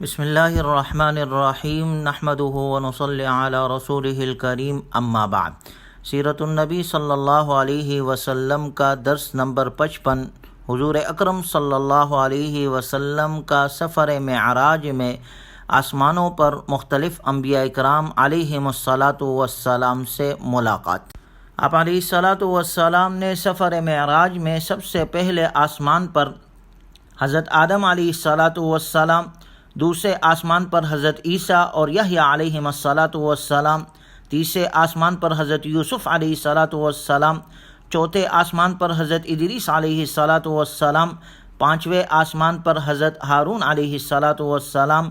بسم اللہ الرحمن الرحیم نحمدہ ونصلی علی رسولہ الکریم اما بعد۔ سیرت النبی صلی اللہ علیہ وسلم کا درس نمبر 55۔ حضور اکرم صلی اللہ علیہ وسلم کا سفر معراج میں آسمانوں پر مختلف انبیاء اکرام علیہم الصلاۃ والسلام سے ملاقات۔ آپ علیہ الصلاۃ والسلام نے سفر معراج میں سب سے پہلے آسمان پر حضرت آدم علیہ الصلاۃ والسلام، دوسرے آسمان پر حضرت عیسیٰ اور یحییٰ علیہم الصلاۃ والسلام، تیسرے آسمان پر حضرت یوسف علیہ الصلاۃ والسلام، چوتھے آسمان پر حضرت ادریس علیہ الصلاۃ والسلام، پانچویں آسمان پر حضرت ہارون علیہ الصلاۃ والسلام،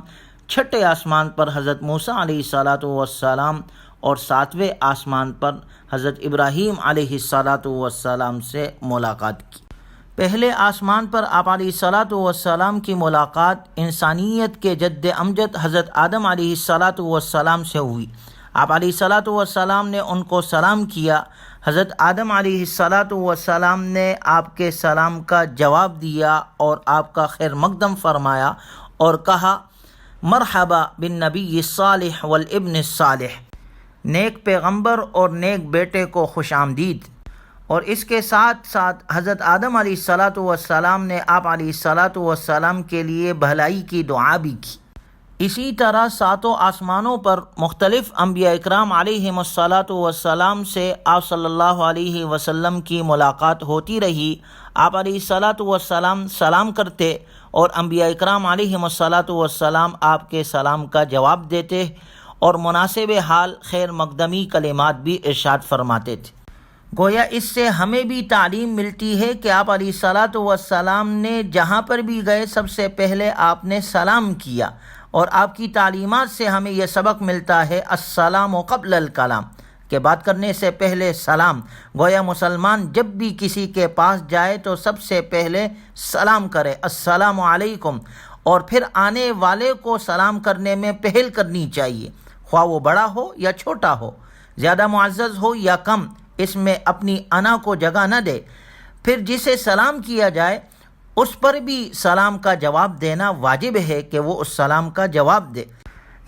چھٹے آسمان پر حضرت موسیٰ علیہ الصلاۃ والسلام اور ساتویں آسمان پر حضرت ابراہیم علیہ الصلاۃ والسلام سے ملاقات کی۔ پہلے آسمان پر آپ علیہ الصلاۃ والسلام کی ملاقات انسانیت کے جد امجد حضرت آدم علیہ الصلاۃ والسلام سے ہوئی۔ آپ علیہ الصلاۃ والسلام نے ان کو سلام کیا۔ حضرت آدم علیہ الصلاۃ والسلام نے آپ کے سلام کا جواب دیا اور آپ کا خیر مقدم فرمایا اور کہا، مرحبا بالنبی الصالح والابن الصالح، نیک پیغمبر اور نیک بیٹے کو خوش آمدید۔ اور اس کے ساتھ ساتھ حضرت آدم علیہ الصلاۃ والسلام نے آپ علیہ الصلاۃ والسلام کے لیے بھلائی کی دعا بھی کی۔ اسی طرح ساتوں آسمانوں پر مختلف انبیاء اکرام علیہم الصلاۃ والسلام سے آپ صلی اللہ علیہ وسلم کی ملاقات ہوتی رہی۔ آپ علیہ الصلاۃ والسلام سلام کرتے اور انبیاء اکرام علیہم الصلاۃ والسلام آپ کے سلام کا جواب دیتے اور مناسب حال خیر مقدمی کلمات بھی ارشاد فرماتے تھے۔ گویا اس سے ہمیں بھی تعلیم ملتی ہے کہ آپ علیہ الصلاۃ والسلام نے جہاں پر بھی گئے سب سے پہلے آپ نے سلام کیا، اور آپ کی تعلیمات سے ہمیں یہ سبق ملتا ہے السلام قبل الکلام، کہ بات کرنے سے پہلے سلام۔ گویا مسلمان جب بھی کسی کے پاس جائے تو سب سے پہلے سلام کرے، السلام علیکم، اور پھر آنے والے کو سلام کرنے میں پہل کرنی چاہیے، خواہ وہ بڑا ہو یا چھوٹا ہو، زیادہ معزز ہو یا کم، اس میں اپنی انا کو جگہ نہ دے۔ پھر جسے سلام کیا جائے اس پر بھی سلام کا جواب دینا واجب ہے کہ وہ اس سلام کا جواب دے۔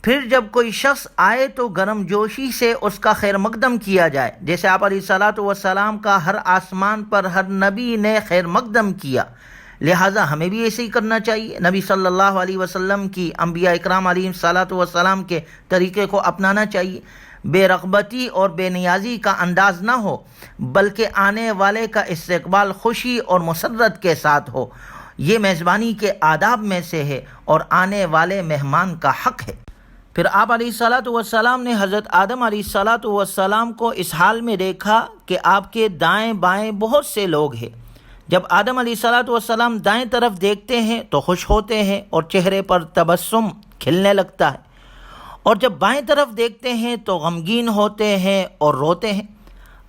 پھر جب کوئی شخص آئے تو گرم جوشی سے اس کا خیر مقدم کیا جائے، جیسے آپ علیہ الصلاۃ والسلام کا ہر آسمان پر ہر نبی نے خیر مقدم کیا، لہٰذا ہمیں بھی ایسے ہی کرنا چاہیے۔ نبی صلی اللہ علیہ وسلم کی انبیاء اکرام علیہ الصلاۃ والسلام کے طریقے کو اپنانا چاہیے۔ بے رغبتی اور بے نیازی کا انداز نہ ہو، بلکہ آنے والے کا استقبال خوشی اور مسرت کے ساتھ ہو۔ یہ میزبانی کے آداب میں سے ہے اور آنے والے مہمان کا حق ہے۔ پھر آپ علیہ الصلاۃ والسلام نے حضرت آدم علیہ الصلاۃ والسلام کو اس حال میں دیکھا کہ آپ کے دائیں بائیں بہت سے لوگ ہیں۔ جب آدم علیہ الصلاۃ والسلام دائیں طرف دیکھتے ہیں تو خوش ہوتے ہیں اور چہرے پر تبسم کھلنے لگتا ہے، اور جب بائیں طرف دیکھتے ہیں تو غمگین ہوتے ہیں اور روتے ہیں۔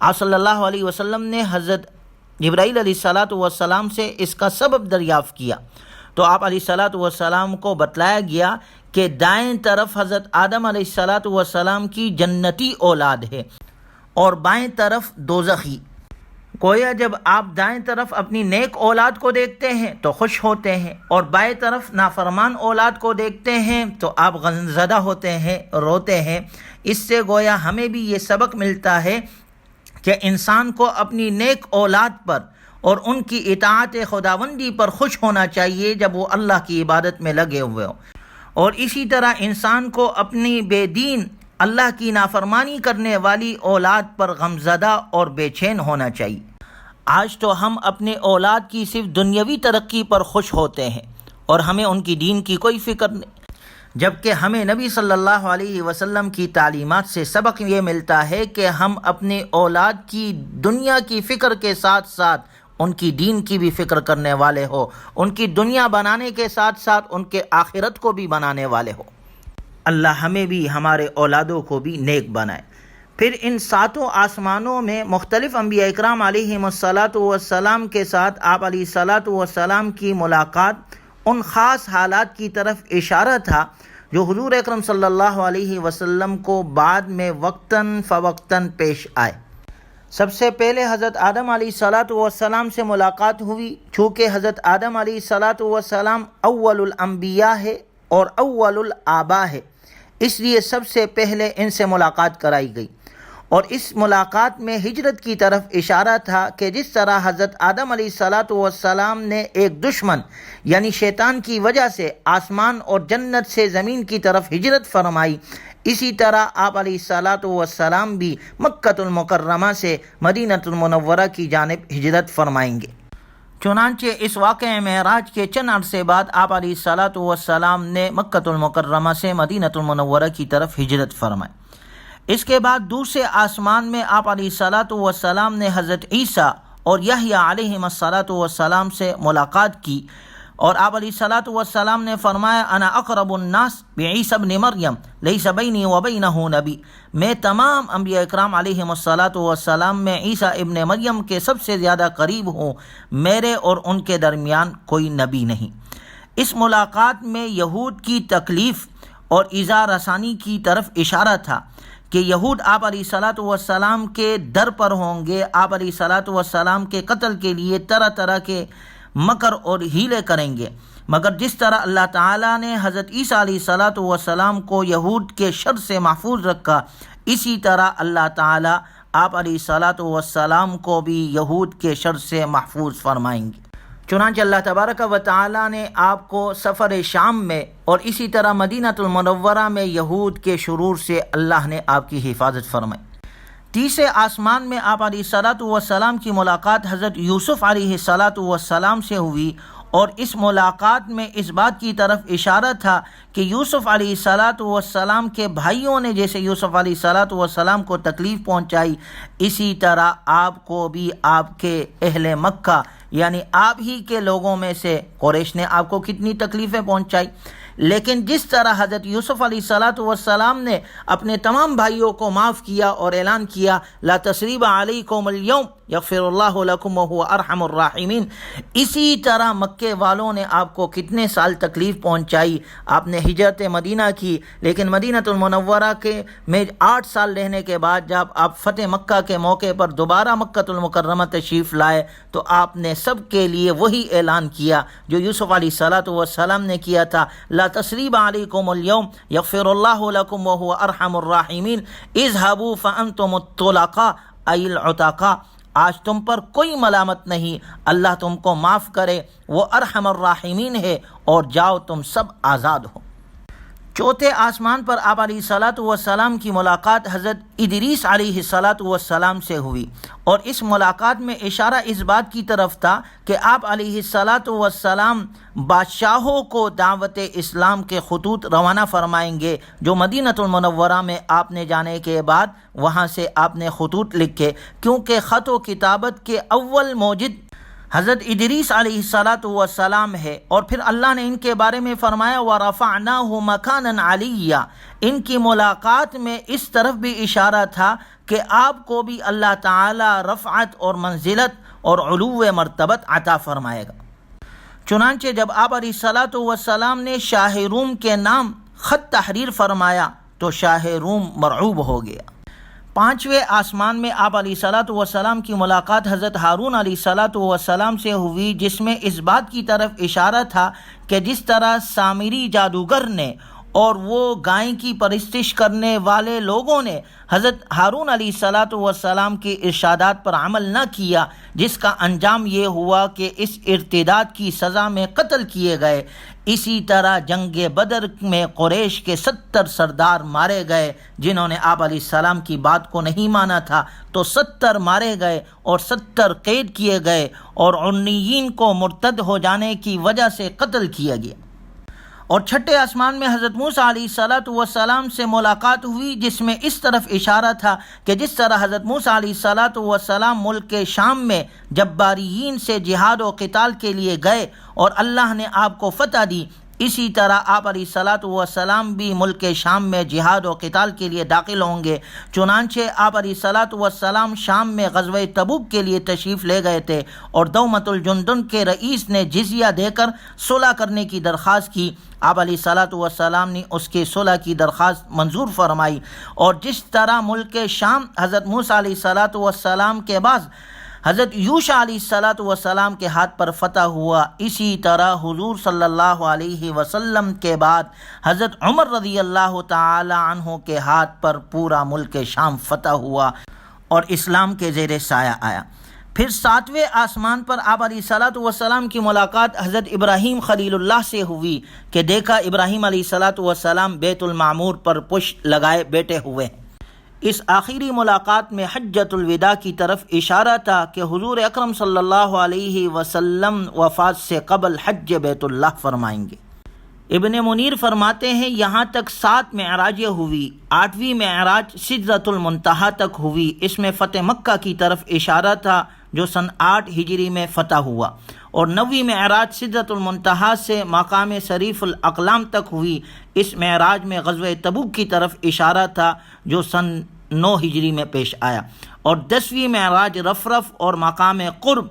آپ صلی اللہ علیہ وسلم نے حضرت جبرائیل علیہ الصلاۃ والسلام سے اس کا سبب دریافت کیا تو آپ علیہ الصلاۃ والسلام کو بتلایا گیا کہ دائیں طرف حضرت آدم علیہ الصلاۃ والسلام کی جنتی اولاد ہے اور بائیں طرف دوزخی۔ گویا جب آپ دائیں طرف اپنی نیک اولاد کو دیکھتے ہیں تو خوش ہوتے ہیں، اور بائیں طرف نافرمان اولاد کو دیکھتے ہیں تو آپ غمزدہ ہوتے ہیں، روتے ہیں۔ اس سے گویا ہمیں بھی یہ سبق ملتا ہے کہ انسان کو اپنی نیک اولاد پر اور ان کی اطاعت خداوندی پر خوش ہونا چاہیے جب وہ اللہ کی عبادت میں لگے ہوئے ہوں، اور اسی طرح انسان کو اپنی بے دین اللہ کی نافرمانی کرنے والی اولاد پر غمزدہ اور بے چین ہونا چاہیے۔ آج تو ہم اپنے اولاد کی صرف دنیاوی ترقی پر خوش ہوتے ہیں اور ہمیں ان کی دین کی کوئی فکر نہیں، جبکہ ہمیں نبی صلی اللہ علیہ وسلم کی تعلیمات سے سبق یہ ملتا ہے کہ ہم اپنے اولاد کی دنیا کی فکر کے ساتھ ساتھ ان کی دین کی بھی فکر کرنے والے ہو، ان کی دنیا بنانے کے ساتھ ساتھ ان کے آخرت کو بھی بنانے والے ہو۔ اللہ ہمیں بھی ہمارے اولادوں کو بھی نیک بنائے۔ پھر ان ساتوں آسمانوں میں مختلف انبیاء اکرام علیہم الصلاۃ والسلام کے ساتھ آپ علیہ الصلاۃ والسلام کی ملاقات ان خاص حالات کی طرف اشارہ تھا جو حضور اکرم صلی اللہ علیہ وسلم کو بعد میں وقتاً فوقتاً پیش آئے۔ سب سے پہلے حضرت آدم علیہ الصلاۃ والسلام سے ملاقات ہوئی، چونکہ حضرت آدم علیہ الصلاۃ والسلام اول الانبیاء ہے اور اول الآبا ہے، اس لیے سب سے پہلے ان سے ملاقات کرائی گئی۔ اور اس ملاقات میں ہجرت کی طرف اشارہ تھا کہ جس طرح حضرت آدم علیہ السلام نے ایک دشمن یعنی شیطان کی وجہ سے آسمان اور جنت سے زمین کی طرف ہجرت فرمائی، اسی طرح آپ علیہ السلام بھی مکۃ المکرمہ سے مدینہ المنورہ کی جانب ہجرت فرمائیں گے۔ چنانچہ اس واقعہ معراج کے چند عرصے بعد آپ علیہ السلام نے مکۃ المکرمہ سے مدینہ المنورہ کی طرف ہجرت فرمائی۔ اس کے بعد دوسرے آسمان میں آپ علیہ السلام نے حضرت عیسیٰ اور یحییٰ علیہم السلام سے ملاقات کی، اور آپ علیہ السلام نے فرمایا انا اقرب الناس بعیسیٰ ابن مریم لیس بینی و بینہ نبی، میں تمام انبیاء اکرام علیہم السلام میں عیسیٰ ابن مریم کے سب سے زیادہ قریب ہوں، میرے اور ان کے درمیان کوئی نبی نہیں۔ اس ملاقات میں یہود کی تکلیف اور ایذا رسانی کی طرف اشارہ تھا کہ یہود آپ علیہ السلام کے در پر ہوں گے، آپ علیہ السلام کے قتل کے لیے طرح طرح کے مکر اور ہیلے کریں گے، مگر جس طرح اللہ تعالیٰ نے حضرت عیسیٰ علیہ السلام کو یہود کے شر سے محفوظ رکھا، اسی طرح اللہ تعالیٰ آپ علیہ السلام کو بھی یہود کے شر سے محفوظ فرمائیں گے۔ چنانچہ اللہ تبارک و تعالیٰ نے آپ کو سفر شام میں اور اسی طرح مدینہ المنورہ میں یہود کے شرور سے اللہ نے آپ کی حفاظت فرمائی۔ تیسرے آسمان میں آپ علیہ السلام کی ملاقات حضرت یوسف علیہ السلام سے ہوئی، اور اس ملاقات میں اس بات کی طرف اشارہ تھا کہ یوسف علیہ السلام کے بھائیوں نے جیسے یوسف علیہ السلام کو تکلیف پہنچائی، اسی طرح آپ کو بھی آپ کے اہل مکہ یعنی آپ ہی کے لوگوں میں سے قریش نے آپ کو کتنی تکلیفیں پہنچائی، لیکن جس طرح حضرت یوسف علیہ السلام نے اپنے تمام بھائیوں کو معاف کیا اور اعلان کیا لا تثریب علیکم اليوم یغفر اللہ لکم وہو ارحم الراحمین، اسی طرح مکے والوں نے آپ کو کتنے سال تکلیف پہنچائی۔ آپ نے ہجرت مدینہ کی، لیکن مدینہ المنورہ کے میں 8 سال رہنے کے بعد جب آپ فتح مکہ کے موقع پر دوبارہ مکۃ المکرمہ تشریف لائے تو آپ نے سب کے لیے وہی اعلان کیا جو یوسف علیہ السلام نے کیا تھا، لا تثریب علیکم اليوم یغفر اللہ لکم وہو ارحم الراحمین اذهبوا فانتم الطلقاء ای العتقاء، آج تم پر کوئی ملامت نہیں، اللہ تم کو معاف کرے، وہ ارحم الراحمین ہے، اور جاؤ تم سب آزاد ہو۔ چوتھے آسمان پر آپ علیہ السلام کی ملاقات حضرت ادریس علیہ السلام سے ہوئی، اور اس ملاقات میں اشارہ اس بات کی طرف تھا کہ آپ علیہ السلام بادشاہوں کو دعوت اسلام کے خطوط روانہ فرمائیں گے، جو مدینہ المنورہ میں آپ نے جانے کے بعد وہاں سے آپ نے خطوط لکھے، کیونکہ خط و کتابت کے اول موجد حضرت ادریس علیہ السلام ہے، اور پھر اللہ نے ان کے بارے میں فرمایا وَرَفَعْنَاهُ مَكَانًا عَلِيًّا، ان کی ملاقات میں اس طرف بھی اشارہ تھا کہ آپ کو بھی اللہ تعالی رفعت اور منزلت اور علو مرتبت عطا فرمائے گا۔ چنانچہ جب آپ علیہ السلام نے شاہ روم کے نام خط تحریر فرمایا تو شاہ روم مرعوب ہو گیا۔ پانچویں آسمان میں آپ علیہ السلام کی ملاقات حضرت ہارون علیہ السلام سے ہوئی، جس میں اس بات کی طرف اشارہ تھا کہ جس طرح سامری جادوگر نے اور وہ گائے کی پرستش کرنے والے لوگوں نے حضرت ہارون علیہ السلام کی ارشادات پر عمل نہ کیا، جس کا انجام یہ ہوا کہ اس ارتداد کی سزا میں قتل کیے گئے، اسی طرح جنگ بدر میں قریش کے 70 سردار مارے گئے جنہوں نے آپ علیہ السلام کی بات کو نہیں مانا تھا، تو 70 مارے گئے اور 70 قید کیے گئے، اور عنیین کو مرتد ہو جانے کی وجہ سے قتل کیا گیا۔ اور چھٹے آسمان میں حضرت موسیٰ علیہ السلام سے ملاقات ہوئی، جس میں اس طرف اشارہ تھا کہ جس طرح حضرت موسیٰ علیہ السلام ملک شام میں جباریین سے جہاد و قتال کے لیے گئے اور اللہ نے آپ کو فتح دی، اسی طرح آپ علیہ السلام بھی ملک شام میں جہاد و قتال کے لیے داخل ہوں گے۔ چنانچہ آپ علیہ السلام شام میں غزوہ تبوک کے لیے تشریف لے گئے تھے، اور دومت الجندن کے رئیس نے جزیہ دے کر صلح کرنے کی درخواست کی، آپ علیہ السلام نے اس کے صلح کی درخواست منظور فرمائی۔ اور جس طرح ملک شام حضرت موسیٰ علیہ السلام کے بعد حضرت یوشع علیہ الصلاۃ والسلام کے ہاتھ پر فتح ہوا، اسی طرح حضور صلی اللہ علیہ وسلم کے بعد حضرت عمر رضی اللہ تعالی عنہ کے ہاتھ پر پورا ملک شام فتح ہوا اور اسلام کے زیر سایہ آیا۔ پھر 7ویں آسمان پر آپ علیہ الصلاۃ والسلام کی ملاقات حضرت ابراہیم خلیل اللہ سے ہوئی کہ دیکھا ابراہیم علیہ الصلاۃ والسلام بیت المعمور پر پشت لگائے بیٹھے ہوئے ہیں۔ اس آخری ملاقات میں حجۃ الوداع کی طرف اشارہ تھا کہ حضور اکرم صلی اللہ علیہ وسلم وفات سے قبل حج بیت اللہ فرمائیں گے۔ ابن منیر فرماتے ہیں یہاں تک 7 معراجیں ہوئی، 8ویں معراج سدرۃ المنتہا تک ہوئی، اس میں فتح مکہ کی طرف اشارہ تھا جو سن 8 ہجری میں فتح ہوا، اور 9ویں معراج سدرۃ المنتہا سے مقام شریف الاقلام تک ہوئی، اس معراج میں غزوہ تبوک کی طرف اشارہ تھا جو سن 9 ہجری میں پیش آیا، اور 10ویں معراج رفرف اور مقام قرب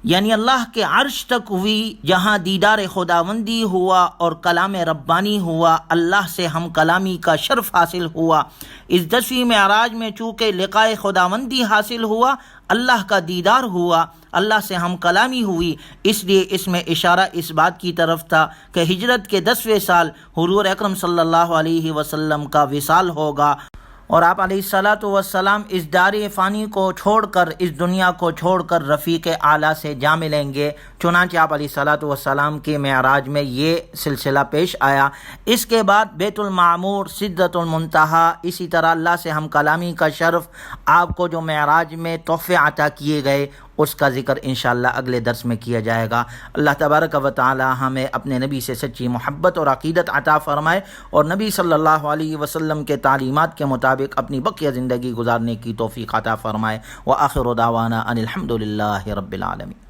یعنی اللہ کے عرش تک ہوئی، جہاں دیدار خداوندی ہوا اور کلام ربانی ہوا، اللہ سے ہم کلامی کا شرف حاصل ہوا۔ اس 10ویں معراج میں چونکہ لقائے خداوندی حاصل ہوا، اللہ کا دیدار ہوا، اللہ سے ہم کلامی ہوئی، اس لیے اس میں اشارہ اس بات کی طرف تھا کہ ہجرت کے 10ویں سال حضور اکرم صلی اللہ علیہ وسلم کا وصال ہوگا، اور آپ علیہ الصلاۃ والسلام اس دار فانی کو چھوڑ کر، اس دنیا کو چھوڑ کر رفیق اعلیٰ سے جا ملیں گے۔ چنانچہ آپ علیہ الصلاۃ والسلام کے معراج میں یہ سلسلہ پیش آیا۔ اس کے بعد بیت المعمور، سدرۃ المنتہا، اسی طرح اللہ سے ہم کلامی کا شرف، آپ کو جو معراج میں تحفے عطا کیے گئے، اس کا ذکر انشاءاللہ اگلے درس میں کیا جائے گا۔ اللہ تبارک و تعالی ہمیں اپنے نبی سے سچی محبت اور عقیدت عطا فرمائے، اور نبی صلی اللہ علیہ وسلم کے تعلیمات کے مطابق اپنی بقیہ زندگی گزارنے کی توفیق عطا فرمائے۔ وآخر دعوانا ان الحمد للہ رب العالمین۔